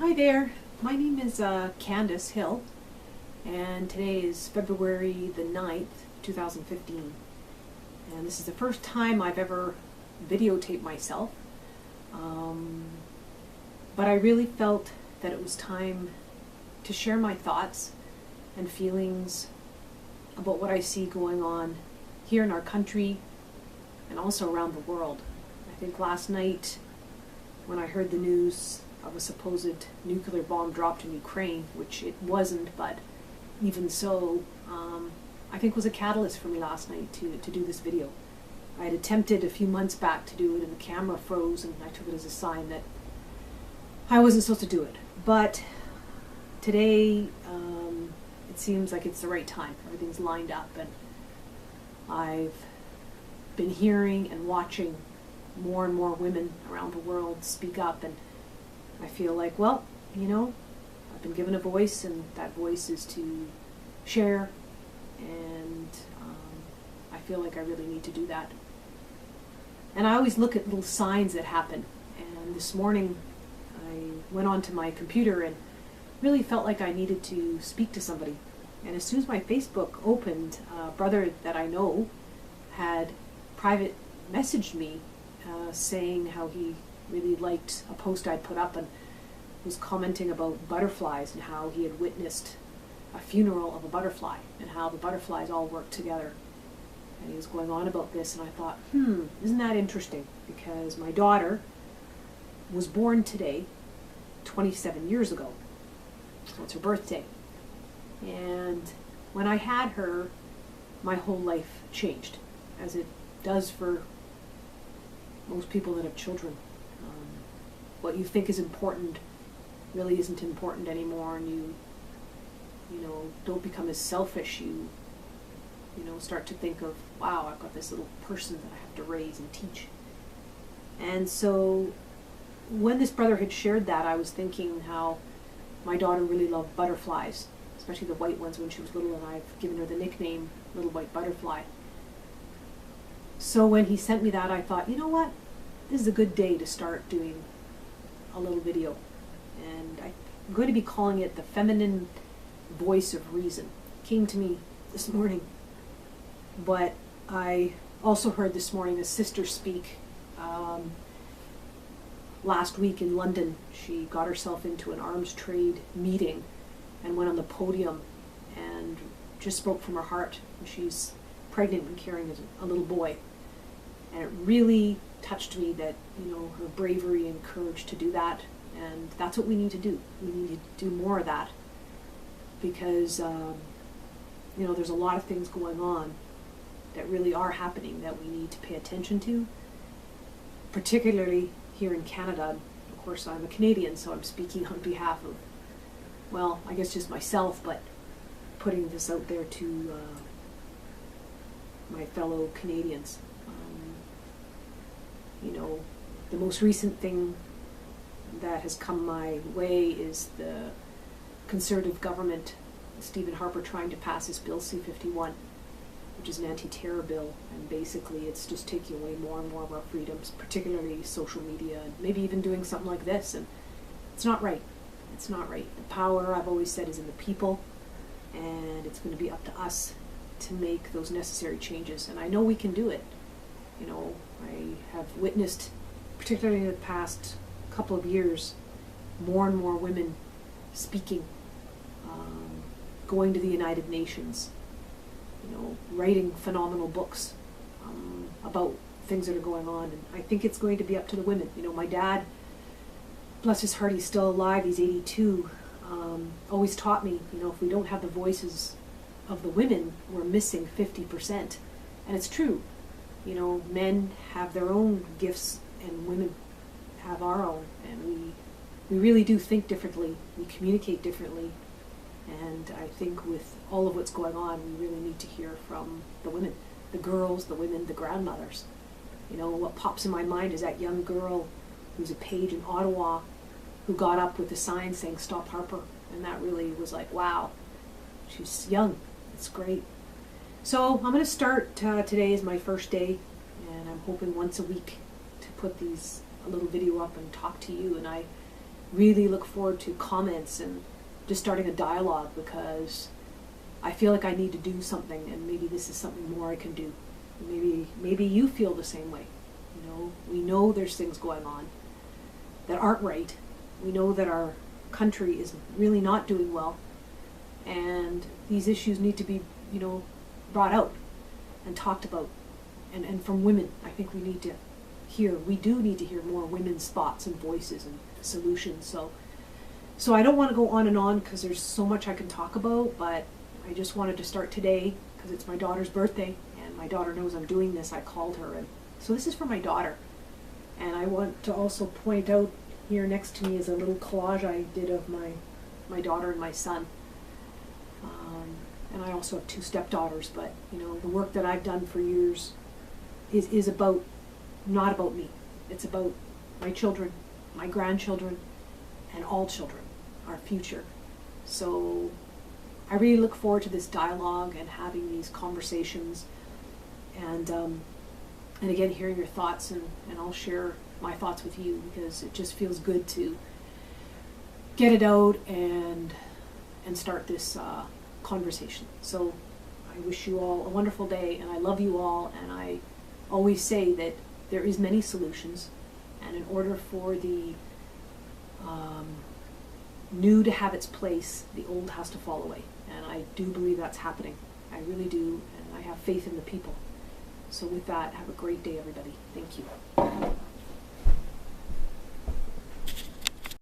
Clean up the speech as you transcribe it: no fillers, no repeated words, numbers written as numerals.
Hi there, my name is Candace Hill, and today is February the 9th, 2015. And this is the first time I've ever videotaped myself, but I really felt that it was time to share my thoughts and feelings about what I see going on here in our country and also around the world. I think last night when I heard the news of a supposed nuclear bomb dropped in Ukraine, which it wasn't, but even so, I think was a catalyst for me last night to do this video. I had attempted a few months back to do it and the camera froze, and I took it as a sign that I wasn't supposed to do it. But today, it seems like it's the right time. Everything's lined up, and I've been hearing and watching more and more women around the world speak up, and I feel like, well, you know, I've been given a voice, and that voice is to share, and I feel like I really need to do that. And I always look at little signs that happen, and this morning I went onto my computer and really felt like I needed to speak to somebody. And as soon as my Facebook opened, a brother that I know had private messaged me saying how he really liked a post I'd put up and was commenting about butterflies and how he had witnessed a funeral of a butterfly and how the butterflies all work together. And he was going on about this, and I thought, isn't that interesting? Because my daughter was born today, 27 years ago. So it's her birthday. And when I had her, my whole life changed, as it does for most people that have children. What you think is important really isn't important anymore, and you know, don't become as selfish. You start to think of, wow, I've got this little person that I have to raise and teach. And so when this brother had shared that, I was thinking how my daughter really loved butterflies, especially the white ones when she was little, and I've given her the nickname Little White Butterfly. So when he sent me that, I thought, you know what? This is a good day to start doing a little video. And I'm going to be calling it the Feminine Voice of Reason. It came to me this morning. But I also heard this morning a sister speak last week in London. She got herself into an arms trade meeting and went on the podium and just spoke from her heart. She's pregnant and carrying a little boy. And it really touched me that, you know, her bravery and courage to do that. And that's what we need to do. We need to do more of that. Because, you know, there's a lot of things going on that really are happening that we need to pay attention to. Particularly here in Canada. Of course, I'm a Canadian, so I'm speaking on behalf of, well, I guess just myself, but putting this out there to my fellow Canadians. You know, the most recent thing that has come my way is the Conservative government, Stephen Harper, trying to pass this bill C-51, which is an anti-terror bill, and basically it's just taking away more and more of our freedoms, particularly social media, and maybe even doing something like this, and it's not right. It's not right. The power, I've always said, is in the people, and it's going to be up to us to make those necessary changes, and I know we can do it. You know, I have witnessed, particularly in the past couple of years, more and more women speaking, going to the United Nations, you know, writing phenomenal books about things that are going on. And I think it's going to be up to the women. You know, my dad, bless his heart, he's still alive, he's 82, always taught me, you know, if we don't have the voices of the women, we're missing 50%. And it's true. You know, men have their own gifts and women have our own, and we really do think differently, we communicate differently, and I think with all of what's going on, we really need to hear from the women, the girls, the women, the grandmothers. You know, what pops in my mind is that young girl who's a page in Ottawa who got up with a sign saying "Stop Harper," and that really was like, wow, she's young, it's great. So I'm going to start, today is my first day, and I'm hoping once a week to put a little video up and talk to you. And I really look forward to comments and just starting a dialogue, because I feel like I need to do something, and maybe this is something more I can do. Maybe you feel the same way. You know, we know there's things going on that aren't right. We know that our country is really not doing well, and these issues need to be, you know, brought out and talked about. And from women, I think we do need to hear more women's thoughts and voices and solutions. So I don't want to go on and on, because there's so much I can talk about, but I just wanted to start today because it's my daughter's birthday, and my daughter knows I'm doing this. I called her, and so this is for my daughter. And I want to also point out, here next to me is a little collage I did of my daughter and my son. And I also have 2 stepdaughters, but you know, the work that I've done for years is not about me. It's about my children, my grandchildren, and all children, our future. So I really look forward to this dialogue and having these conversations, and again, hearing your thoughts, and I'll share my thoughts with you, because it just feels good to get it out and start this conversation. So I wish you all a wonderful day, and I love you all, and I always say that there is many solutions, and in order for the new to have its place, the old has to fall away. And I do believe that's happening. I really do, and I have faith in the people. So with that, have a great day, everybody. Thank you.